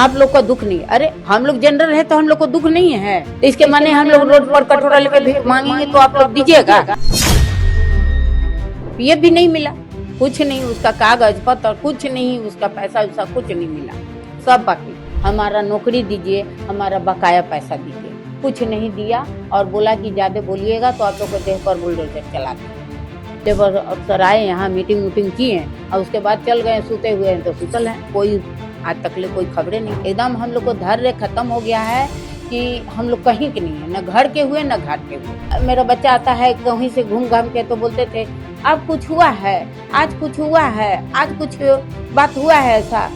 आप लोग का दुख नहीं। अरे हम लोग जनरल है तो हम लोग को दुख नहीं है, तो इसके माने हम लोग रोड पर कटोरा लेकर भीख मांगेंगे तो आप लोग दीजिएगा? ये भी नहीं मिला, कुछ नहीं, उसका कागज पत्र कुछ नहीं, उसका पैसा वैसा कुछ नहीं मिला, सब बाकी। हमारा नौकरी दीजिए, हमारा बकाया पैसा दीजिए, कुछ नहीं दिया। और बोला कि ज्यादा बोलिएगा तो आप लोग को देह पर बुलडोजर चला दें। जब अफसर आए यहाँ मीटिंग वूटिंग किए और उसके बाद चल गए, सूते हुए हैं तो सुतल हैं, कोई आज तक ले कोई खबरें नहीं। एकदम हम लोग को धैर्य खत्म हो गया है कि हम लोग कहीं के नहीं है, न घर के हुए न घाट के हुए। मेरा बच्चा आता है कहीं से घूम घाम के तो बोलते थे अब कुछ हुआ है, आज कुछ हुआ है, आज कुछ बात हुआ है, ऐसा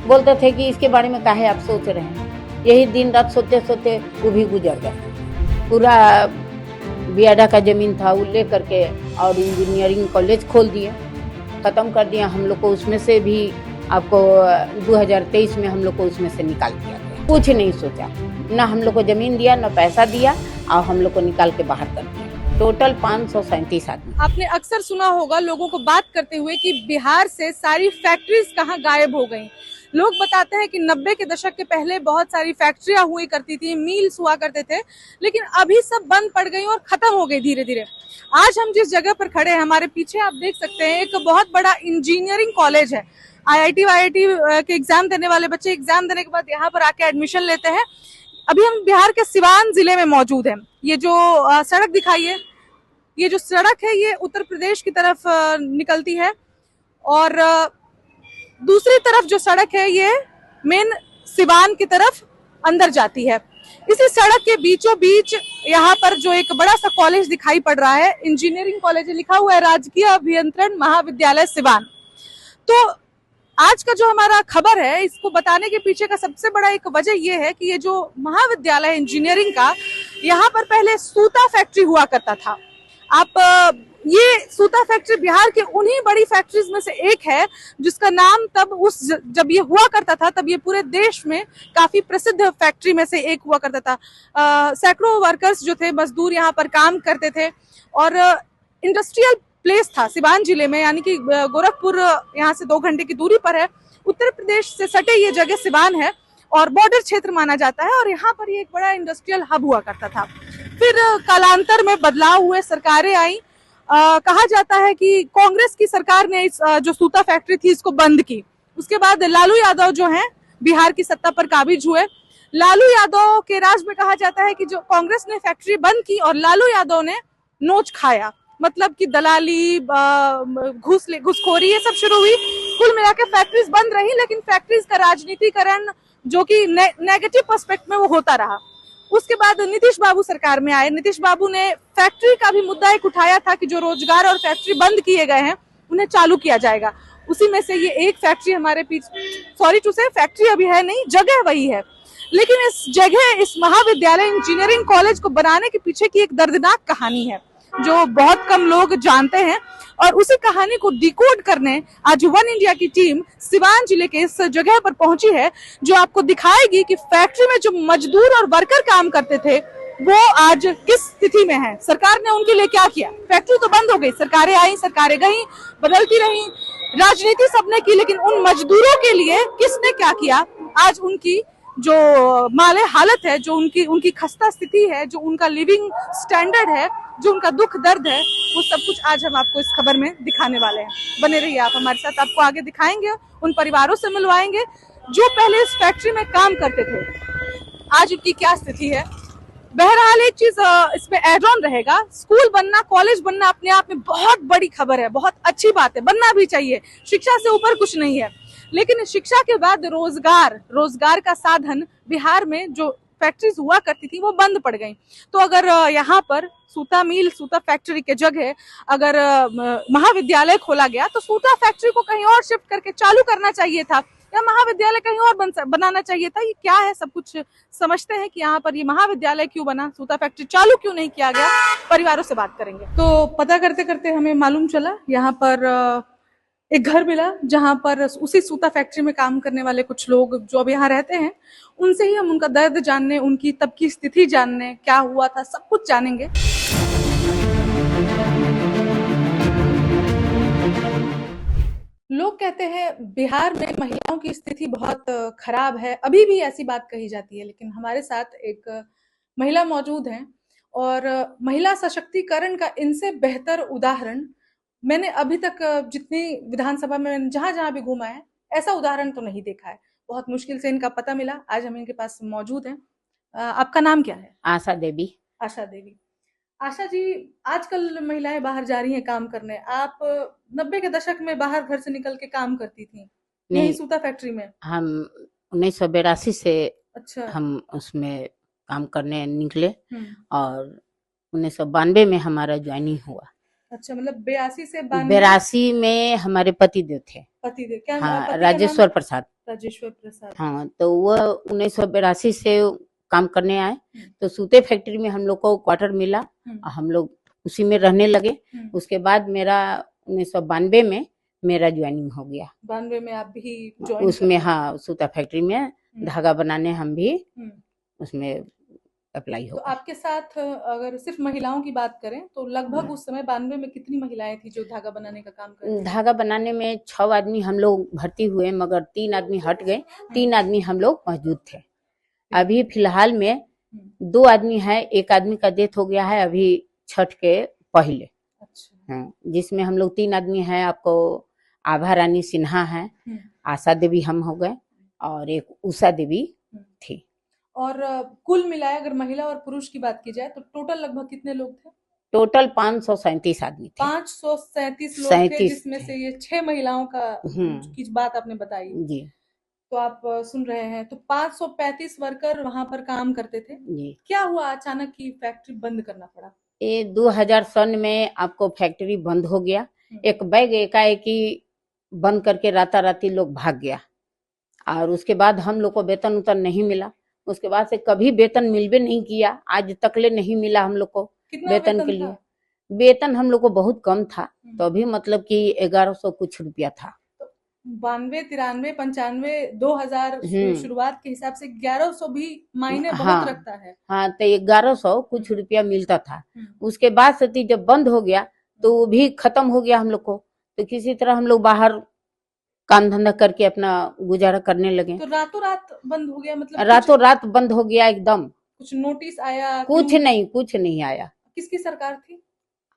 बोलते थे कि इसके बारे में काहे आप सोच रहे हैं। यही दिन रात सोते सोते वो भी गुजर गए। पूरा बियाडा का जमीन था वो ले करके और इंजीनियरिंग कॉलेज खोल दिए, खत्म कर दिया। हम लोग को उसमें से भी आपको 2023 में हम लोग को उसमें से निकाल दिया गया। कुछ नहीं सोचा, ना हम लोग को जमीन दिया ना पैसा दिया, और हम लोग को निकाल के बाहर कर दिया। टोटल 537 आदमी। आपने अक्सर सुना होगा लोगों को बात करते हुए कि बिहार से सारी फैक्ट्रीज कहाँ गायब हो गई। लोग बताते हैं कि 90 के दशक के पहले बहुत सारी फैक्ट्रियां हुई करती थी, मिल्स हुआ करते थे, लेकिन अभी सब बंद पड़ गई और खत्म हो गई धीरे धीरे। आज हम जिस जगह पर खड़े हैं, हमारे पीछे आप देख सकते हैं एक बहुत बड़ा इंजीनियरिंग कॉलेज है। IIT के एग्जाम देने वाले बच्चे एग्जाम देने के बाद यहाँ पर आके एडमिशन लेते हैं। अभी हम बिहार के सिवान जिले में मौजूद हैं। ये जो सड़क दिखाई है, ये जो सड़क है ये उत्तर प्रदेश की तरफ निकलती है, और दूसरी तरफ जो सड़क है ये मेन सिवान की तरफ अंदर जाती है। इसी सड़क के बीचों बीच यहाँ पर जो एक बड़ा सा कॉलेज दिखाई पड़ रहा है, इंजीनियरिंग कॉलेज, लिखा हुआ है राजकीय अभियंत्रण महाविद्यालय सिवान। तो आज का जो हमारा खबर है, इसको बताने के पीछे का सबसे बड़ा एक वजह ये है कि ये जो महाविद्यालय इंजीनियरिंग का, यहाँ पर पहले सूता फैक्ट्री हुआ करता था। आप ये सूता फैक्ट्री बिहार के उन्हीं बड़ी फैक्ट्रीज में से एक है जिसका नाम तब जब ये हुआ करता था तब ये पूरे देश में काफी प्रसिद्ध फैक्ट्री में से एक हुआ करता था। सैकड़ों वर्कर्स जो थे, मजदूर यहाँ पर काम करते थे, और इंडस्ट्रियल प्लेस था सिवान जिले में, यानी कि गोरखपुर यहाँ से 2 घंटे की दूरी पर है। उत्तर प्रदेश से सटे ये जगह सिवान है और बॉर्डर क्षेत्र माना जाता है, और यहाँ पर ये एक बड़ा इंडस्ट्रियल हब हुआ करता था। फिर कालांतर में बदलाव हुए, सरकारें आई। कहा जाता है कि कांग्रेस की सरकार ने इस जो सूता फैक्ट्री थी इसको बंद की। उसके बाद लालू यादव जो हैं बिहार की सत्ता पर काबिज हुए। लालू यादव के राज में कहा जाता है कि जो कांग्रेस ने फैक्ट्री बंद की और लालू यादव ने नोच खाया, मतलब कि दलाली, घूसखोरी, ये सब शुरू हुई। कुल मिला के फैक्ट्रीज बंद रही, लेकिन फैक्ट्रीज का राजनीतिकरण जो कि नेगेटिव पर्सपेक्ट में वो होता रहा। उसके बाद नीतीश बाबू सरकार में आए। नीतीश बाबू ने फैक्ट्री का भी मुद्दा एक उठाया था कि जो रोजगार और फैक्ट्री बंद किए गए हैं उन्हें चालू किया जाएगा। उसी में से ये एक फैक्ट्री हमारे पीछे, सॉरी टू से, फैक्ट्री अभी है नहीं, जगह वही है, लेकिन इस जगह, इस महाविद्यालय इंजीनियरिंग कॉलेज को बनाने के पीछे की एक दर्दनाक कहानी है जो बहुत कम लोग जानते हैं, और उसी कहानी को डिकोड करने आज वन इंडिया की टीम सिवान जिले के इस जगह पर पहुंची है, जो आपको दिखाएगी कि फैक्ट्री में जो मजदूर और वर्कर काम करते थे वो आज किस स्थिति में है, सरकार ने उनके लिए क्या किया। फैक्ट्री तो बंद हो गई, सरकारें आई, सरकारें गई, बदलती रही, राजनीति सबने की, लेकिन उन मजदूरों के लिए किसने क्या किया, आज उनकी जो माले हालत है, जो उनकी खस्ता स्थिति है, जो उनका लिविंग स्टैंडर्ड है, जो उनका दुख दर्द है, वो सब कुछ आज हम आपको इस खबर में दिखाने वाले हैं। बने रहिए आप हमारे साथ, आपको आगे दिखाएंगे, उन परिवारों से मिलवाएंगे जो पहले इस फैक्ट्री में काम करते थे, आज उनकी क्या स्थिति है। बहरहाल एक चीज इसमें एड ऑन रहेगा, स्कूल बनना, कॉलेज बनना अपने आप में बहुत बड़ी खबर है, बहुत अच्छी बात है, बनना भी चाहिए, शिक्षा से ऊपर कुछ नहीं है। लेकिन शिक्षा के बाद रोजगार का साधन बिहार में जो फैक्ट्रीज हुआ करती थी वो बंद पड़ गई। तो अगर यहाँ पर सूता मिल, सूता फैक्ट्री के जगह अगर महाविद्यालय खोला गया तो सूता फैक्ट्री को कहीं और शिफ्ट करके चालू करना चाहिए था, या महाविद्यालय कहीं और बनाना चाहिए था। ये क्या है, सब कुछ समझते हैं कि यहाँ पर ये महाविद्यालय क्यों बना, सूता फैक्ट्री चालू क्यों नहीं किया गया, परिवारों से बात करेंगे। तो पता करते करते हमें मालूम चला, यहाँ पर एक घर मिला जहां पर उसी सूता फैक्ट्री में काम करने वाले कुछ लोग जो अब यहाँ रहते हैं, उनसे ही हम उनका दर्द जानने, उनकी तब की स्थिति जानने, क्या हुआ था, सब कुछ जानेंगे। लोग कहते हैं बिहार में महिलाओं की स्थिति बहुत खराब है, अभी भी ऐसी बात कही जाती है, लेकिन हमारे साथ एक महिला मौजूद हैं और महिला सशक्तिकरण का इनसे बेहतर उदाहरण मैंने अभी तक जितनी विधानसभा में जहां जहां भी घूमा है ऐसा उदाहरण तो नहीं देखा है। बहुत मुश्किल से इनका पता मिला, आज हम इनके पास मौजूद हैं। आपका नाम क्या है? आशा देवी। आशा देवी। आशा जी, आजकल महिलाएं बाहर जा रही हैं काम करने। आप 90 के दशक में बाहर घर से निकल के काम करती थी यही नहीं, सूता फैक्ट्री में? हम 1982 से अच्छा। हम उसमें काम करने निकले हम्म। और 1992 में हमारा ज्वाइनिंग हुआ। अच्छा, मतलब 82 से 92। 82 में हमारे पति देव थे। पति देव क्या? हाँ, पति का नाम? राजेश्वर प्रसाद। राजेश्वर प्रसाद। हाँ, तो वह 1982 से काम करने आए, हम्म। तो सूते फैक्ट्री में हम लोग को क्वार्टर मिला और हम लोग उसी में रहने लगे। उसके बाद मेरा 1992 में मेरा ज्वाइनिंग हो गया। 92 में आप भी ज्वाइन उसमें, हाँ, सूता फैक्ट्री में धागा बनाने हम भी हम्म। उसमें अप्लाई हो तो गए। आपके साथ अगर सिर्फ महिलाओं की बात करें तो लगभग उस समय 92 में कितनी महिलाएं थी जो धागा बनाने का काम करती थी? धागा बनाने में 6 आदमी हम लोग भर्ती हुए, मगर 3 आदमी हट गए, 3 आदमी हम लोग मौजूद थे। अभी फिलहाल में 2 आदमी है, एक आदमी का डेथ हो गया है अभी छठ के पहले। अच्छा। हाँ, जिसमें हम लोग 3 आदमी हैं। आपको आभा रानी सिन्हा है, आशा देवी हम हो गए और एक उषा देवी थी। और कुल मिलाए अगर महिला और पुरुष की बात की जाए तो टोटल लगभग कितने लोग थे? टोटल 537 आदमी थे। 537 लोग थे, जिसमें से ये 6 महिलाओं का की बात आपने बताई जी। तो आप सुन रहे हैं, तो 535 वर्कर वहां पर काम करते थे जी। क्या हुआ अचानक की फैक्ट्री बंद करना पड़ा? ये 2000 सन में आपको फैक्ट्री बंद हो गया। एक बैग एकाएकी बंद करके राताराती लोग भाग गया और उसके बाद हम लोग को वेतन उतन नहीं मिला। उसके बाद से कभी वेतन मिलबे नहीं किया, आज तकले नहीं मिला हम लोग को वेतन के लिए। वेतन हम लोग को बहुत कम था, तो अभी मतलब कि 1100 कुछ रुपया था। 92, 93, 95, 2000 शुरुआत के हिसाब से 1100 भी मायने बहुत रखता है। हाँ, तो 1100 कुछ रुपया मिलता था। उसके बाद से जब बंद हो गया तो वो भी खत्म हो गया हम लोग को, तो किसी तरह हम लोग बाहर काम धंधा करके अपना गुजारा करने लगे। तो रातों रात बंद हो गया? मतलब रातों रात बंद हो गया एकदम। कुछ नोटिस आया? कुछ नहीं, कुछ नहीं आया। किसकी सरकार थी?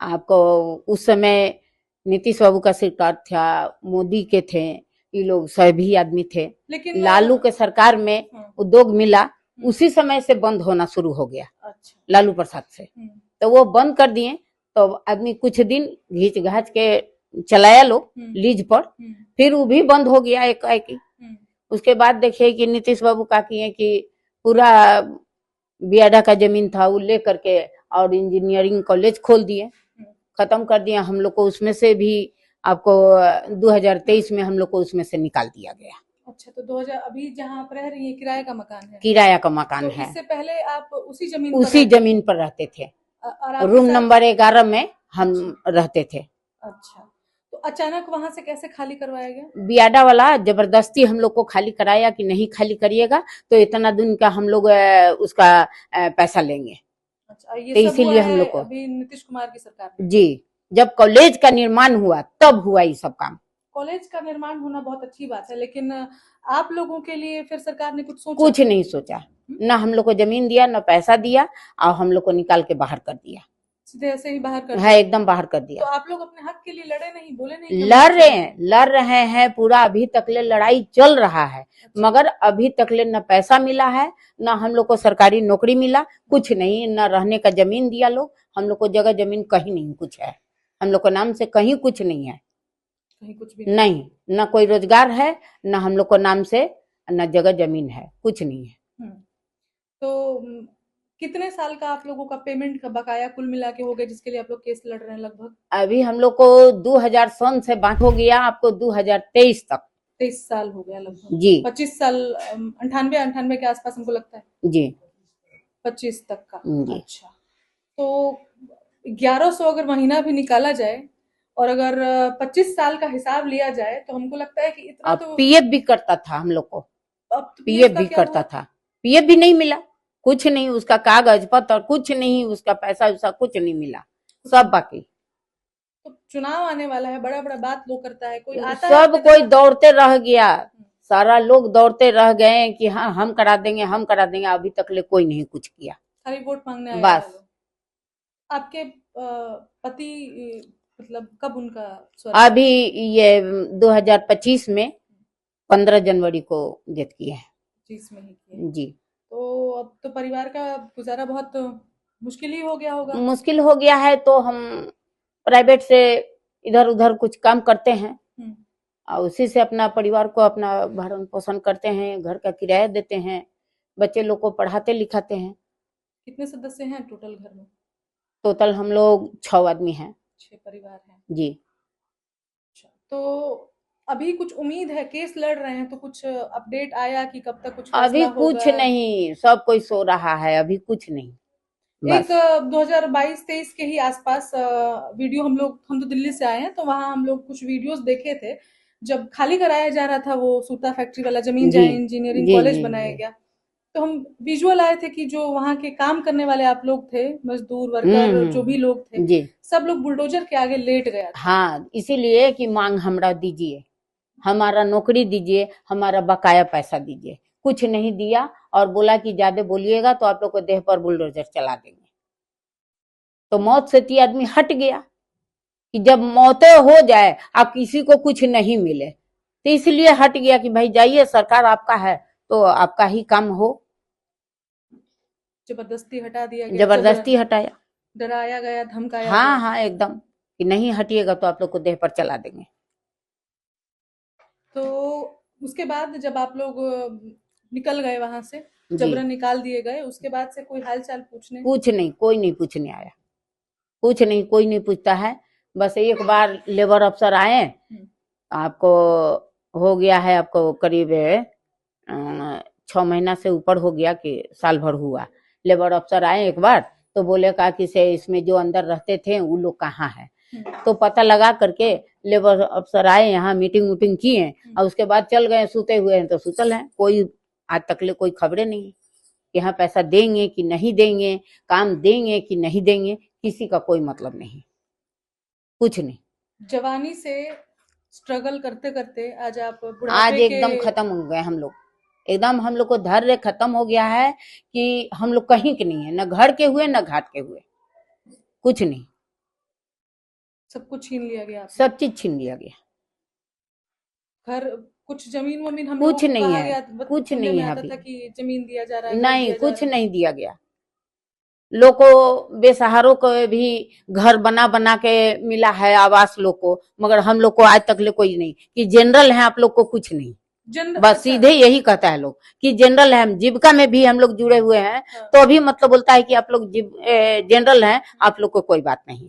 आपको उस समय नीतीश बाबू का सरकार था, मोदी के थे, ये लोग सभी आदमी थे। लेकिन लालू के सरकार में उद्योग मिला, उसी समय से बंद होना शुरू हो गया। अच्छा। लालू प्रसाद से तो वो बंद कर दिए, तो आदमी कुछ दिन घींच घाच के चलाया लोग लीज पर, फिर वो भी बंद हो गया एक। उसके बाद देखिए कि नीतीश बाबू का किए कि पूरा बियाडा का जमीन था वो ले करके और इंजीनियरिंग कॉलेज खोल दिए, खत्म कर दिया। हम लोग को उसमें से भी आपको 2023 में हम लोग को उसमें से निकाल दिया गया। अच्छा, तो 2000 अभी जहाँ आप रह रही है किराए का मकान है? किराया का मकान है। इससे पहले आप उसी जमीन पर रहते थे। रूम नंबर 11 में हम रहते थे। अच्छा, तो अचानक वहां से कैसे खाली करवाया गया? बियाडा वाला जबरदस्ती हम लोग को खाली कराया कि नहीं खाली करिएगा तो इतना दिन का हम लोग उसका पैसा लेंगे। अच्छा, ये तो इसीलिए हम लोग को अभी नीतीश कुमार की सरकार में। जी, जब कॉलेज का निर्माण हुआ तब हुआ ये सब काम। कॉलेज का निर्माण होना बहुत अच्छी बात है, लेकिन आप लोगों के लिए फिर सरकार ने कुछ सोचा? कुछ नहीं सोचा, ना हम लोग को जमीन दिया, ना पैसा दिया, और हम लोग को निकाल के बाहर कर दिया। सीधे ऐसे ही बाहर कर? है, एकदम बाहर कर दिया। तो आप लोग अपने हक के लिए लड़े नहीं, बोले नहीं? लड़ रहे हैं पूरा, अभी तकले लड़ाई चल रहा है। अच्छा। मगर अभी तकले न पैसा मिला है, न हम लोग को सरकारी नौकरी मिला, कुछ नहीं, न रहने का जमीन दिया लोग। हम लोग को जगह जमीन कहीं नहीं कुछ है, हम लोग को नाम से कहीं कुछ नहीं है, कहीं कुछ भी नहीं, न कोई रोजगार है, न हम लोग को नाम से, न जगह जमीन है, कुछ नहीं है। तो कितने साल का आप लोगों का पेमेंट का बकाया कुल मिला के हो गया जिसके लिए आप लोग केस लड़ रहे हैं? लगभग अभी हम लोग को 2000 सन से बात हो गया, आपको 2023 तक 23 साल हो गया लगभग। जी, 25 साल 98 के आसपास हमको लगता है। जी, 25 तक का। अच्छा, तो 1100 अगर महीना भी निकाला जाए और अगर 25 साल का हिसाब लिया जाए तो हमको लगता है कि इतना तो पीएफ भी करता था हम लोग को। अब पीएफ भी करता था, पीएफ भी नहीं मिला, कुछ नहीं, उसका कागज पत्र कुछ नहीं, उसका पैसा वैसा कुछ नहीं मिला, सब बाकी। तो चुनाव आने वाला है, बड़ा बड़ा बात लोग करता है, कोई आता है सब आपके कोई तरफ? दौड़ते रह गया, सारा लोग दौड़ते रह गए कि हाँ हम करा देंगे, हम करा देंगे। अभी तक ले कोई नहीं कुछ किया, खाली वोट मांगने आए हुए हैं बस। लोग। आपके पति मतलब कब उनका स्वर्गवास? अभी ये 2025 में 15 जनवरी को डेथ किए हैं। में ही किए। जी। तो अब तो परिवार का गुजारा बहुत मुश्किल ही हो गया होगा। मुश्किल हो गया है, तो हम प्राइवेट से इधर उधर कुछ काम करते हैं और उसी से अपना परिवार को अपना भरण पोषण करते हैं, घर का किराया देते हैं, बच्चे लोग को पढ़ाते लिखाते हैं। कितने सदस्य हैं टोटल घर में? टोटल हम लोग 6 आदमी हैं। 6 परिवार हैं। जी। अच्छा, तो अभी कुछ उम्मीद है, केस लड़ रहे हैं तो कुछ अपडेट आया कि कब तक कुछ अभी फैसला कुछ होगा? नहीं, सब कोई सो रहा है, अभी कुछ नहीं। एक बस 2022-23 के ही आसपास वीडियो हम तो दिल्ली से आए हैं, तो वहां हम लोग कुछ वीडियोस देखे थे जब खाली कराया जा रहा था वो सूता फैक्ट्री वाला जमीन जी जहाँ इंजीनियरिंग जी कॉलेज जी बनाया जी। गया। तो हम विजुअल आए थे कि जो वहां के काम करने वाले आप लोग थे, मजदूर वर्कर जो भी लोग थे, जी। सब लोग बुलडोजर के आगे लेट गया था। हाँ, इसीलिए कि मांग हमरा दीजिए, हमारा नौकरी दीजिए, हमारा बकाया पैसा दीजिए। कुछ नहीं दिया और बोला कि ज्यादा बोलिएगा तो आप लोग को देह पर बुलडोजर चला देंगे। तो मौत से 3 आदमी हट गया कि जब मौतें हो जाए आप किसी को कुछ नहीं मिले, तो इसलिए हट गया कि भाई जाइए, सरकार आपका है तो आपका ही काम हो। जबरदस्ती हटा दिया गया, जबरदस्ती हटाया। डराया गया, धमकाया हाँ गया। हाँ एकदम, कि नहीं हटिएगा तो आप लोग को देह पर चला देंगे। तो उसके बाद जब आप लोग निकल गए वहां से, जी। जबरन निकाल दिए गए, उसके बाद से कोई हाल चाल पूछने? कुछ नहीं, कोई नहीं पूछने आया, कुछ नहीं, कोई नहीं पूछता है। बस एक बार लेबर अफसर आए, आपको हो गया है, आपको करीब 6 महीना से ऊपर हो गया कि साल भर हुआ। लेबर अफसर आए एक बार, तो बोले कहा कि से इसमें जो अंदर रहते थे वो लोग कहाँ है। तो पता लगा करके लेबर अफसर आए, यहाँ मीटिंग वूटिंग किए और उसके बाद चल गए। सूते हुए हैं तो सुतल हैं, कोई आज तक ले कोई खबरें नहीं है कि यहाँ पैसा देंगे कि नहीं देंगे, काम देंगे कि नहीं देंगे, किसी का कोई मतलब नहीं, कुछ नहीं। जवानी से स्ट्रगल करते करते आज आप आज बुढ़ापे एकदम के खत्म हो गए हम लोग, एकदम हम लोग को धैर्य खत्म हो गया है कि हम लोग कहीं के नहीं है, न घर के हुए न घाट के हुए, कुछ नहीं। सब कुछ छीन लिया गया आपसे। सब चीज छीन लिया गया। घर, कुछ जमीन वमीन हम कुछ लोगों को नहीं कहा है, गया, कुछ सुनने नहीं में है आता अभी। था कि जमीन दिया जा रहा है, घर नहीं, दिया जा कुछ रहा है। नहीं दिया गया। लोग को बेसहारों को भी घर बना बना के मिला है, आवास लोग को, मगर हम लोग को आज तक ले कोई नहीं कि जनरल है आप लोग को कुछ नहीं। बस अच्छा, सीधे यही कहता है लोग कि जनरल है। हम जीविका में भी हम लोग जुड़े हुए हैं, तो अभी मतलब बोलता है कि आप लोग जनरल हैं, आप लोग को कोई बात नहीं,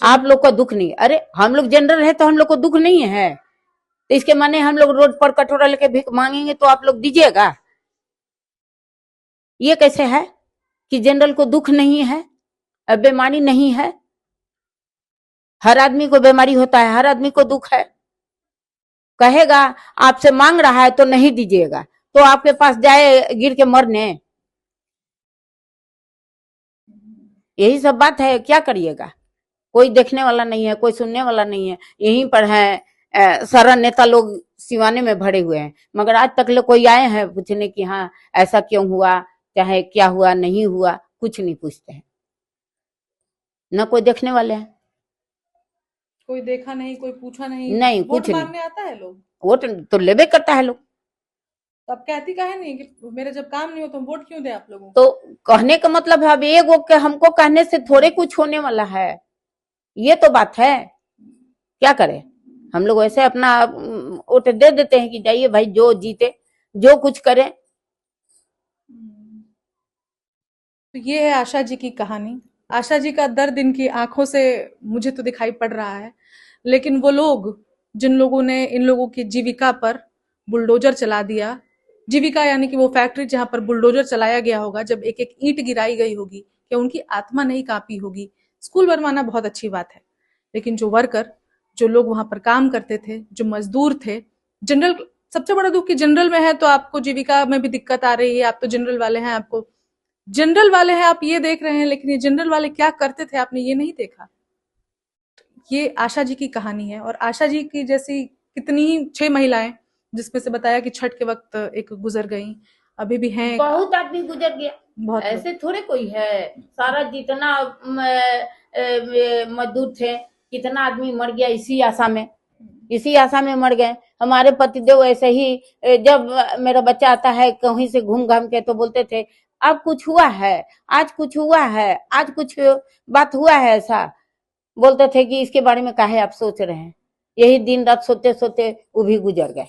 आप लोग को दुख नहीं। अरे हम लोग जनरल है तो हम लोग को दुख नहीं है, तो इसके माने हम लोग रोड पर कटोरा लेके भीख मांगेंगे तो आप लोग दीजिएगा? ये कैसे है कि जनरल को दुख नहीं है, बीमारी नहीं है? हर आदमी को बीमारी होता है, हर आदमी को दुख है। कहेगा आपसे मांग रहा है तो नहीं दीजिएगा, तो आपके पास जाए गिर के मरने? यही सब बात है, क्या करिएगा? कोई देखने वाला नहीं है, कोई सुनने वाला नहीं है। यहीं पर है सारा नेता लोग सिवाने में भरे हुए हैं, मगर आज तक लोग कोई आए हैं पूछने की हाँ ऐसा क्यों हुआ, चाहे क्या हुआ नहीं हुआ, कुछ नहीं पूछते हैं। न कोई देखने वाले हैं, कोई देखा नहीं, कोई पूछा नहीं। नहीं वोट कुछ नहीं। मांगने आता है लोग, वोट तो लेबे करता है लोग, तो अब कहती काहे नहीं कि मेरा जब काम नहीं हो तो हम वोट क्यों दें आप लोगों को? तो कहने का मतलब है अब एक के हमको कहने से थोड़े कुछ होने वाला है, ये तो बात है। क्या करें हम लोग, ऐसे अपना वोट दे देते हैं कि जाइए भाई, जो जीते जो कुछ करे। तो ये है आशा जी की कहानी। आशा जी का दर्द इनकी आंखों से मुझे तो दिखाई पड़ रहा है, लेकिन वो लोग जिन लोगों ने इन लोगों की जीविका पर बुलडोजर चला दिया, जीविका यानी कि वो फैक्ट्री जहां पर बुलडोजर चलाया गया होगा, जब एक एक ईंट गिराई गई होगी, क्या उनकी आत्मा नहीं कांपी होगी? स्कूल बनवाना बहुत अच्छी बात है, लेकिन जो वर्कर, जो लोग वहां पर काम करते थे, जो मजदूर थे, जनरल, सबसे बड़ा दुख कि जनरल में है तो आपको जीविका में भी दिक्कत आ रही है। आप तो जनरल वाले हैं, आपको जनरल वाले हैं, आप ये देख रहे हैं, लेकिन ये जनरल वाले क्या करते थे आपने ये नहीं देखा। ये आशा जी की कहानी है और आशा जी की जैसी कितनी 6 महिलाएं जिसमें से बताया कि छठ के वक्त एक गुजर गई, अभी भी हैं। बहुत आदमी गुजर गया, बहुत लोग। ऐसे थोड़े कोई है। सारा जितना मजदूर थे कितना आदमी मर गया इसी आशा में, इसी आशा में मर गए। हमारे पतिदेव ऐसे ही जब मेरा बच्चा आता है कहीं से घूम घाम के तो बोलते थे अब कुछ हुआ है, आज कुछ हुआ है, आज कुछ बात हुआ है, ऐसा बोलते थे कि इसके बारे में काहे आप सोच रहे हैं। यही दिन रात सोते सोते वो भी गुजर गए।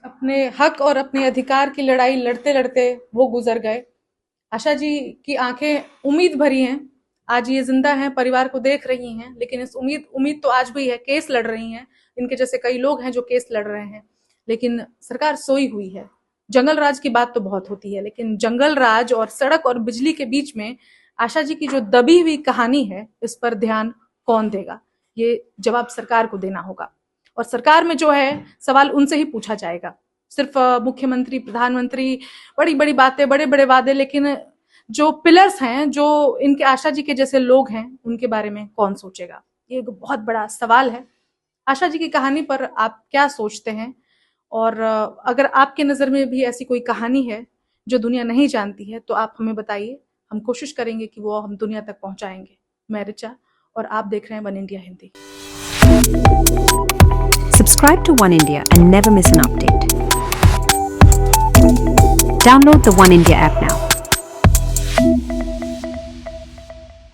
अपने हक और अपने अधिकार की लड़ाई लड़ते लड़ते वो गुजर गए। आशा जी की आंखें उम्मीद भरी हैं, आज ये जिंदा हैं, परिवार को देख रही हैं, लेकिन इस उम्मीद तो आज भी है। केस लड़ रही हैं, इनके जैसे कई लोग हैं जो केस लड़ रहे हैं, लेकिन सरकार सोई हुई है। जंगल राज की बात तो बहुत होती है, लेकिन जंगल राज और सड़क और बिजली के बीच में आशा जी की जो दबी हुई कहानी है, इस पर ध्यान कौन देगा? ये जवाब सरकार को देना होगा और सरकार में जो है सवाल उनसे ही पूछा जाएगा। सिर्फ मुख्यमंत्री, प्रधानमंत्री बड़ी बड़ी बातें, बड़े बड़े वादे, लेकिन जो पिलर्स हैं, जो इनके आशा जी के जैसे लोग हैं, उनके बारे में कौन सोचेगा? ये एक बहुत बड़ा सवाल है। आशा जी की कहानी पर आप क्या सोचते हैं? और अगर आपके नजर में भी ऐसी कोई कहानी है जो दुनिया नहीं जानती है तो आप हमें बताइए, हम कोशिश करेंगे कि वो हम दुनिया तक पहुंचाएंगे। मैं रिचा और आप देख रहे हैं one India Hindi. Subscribe to One India and never miss an update. Download the One India app now.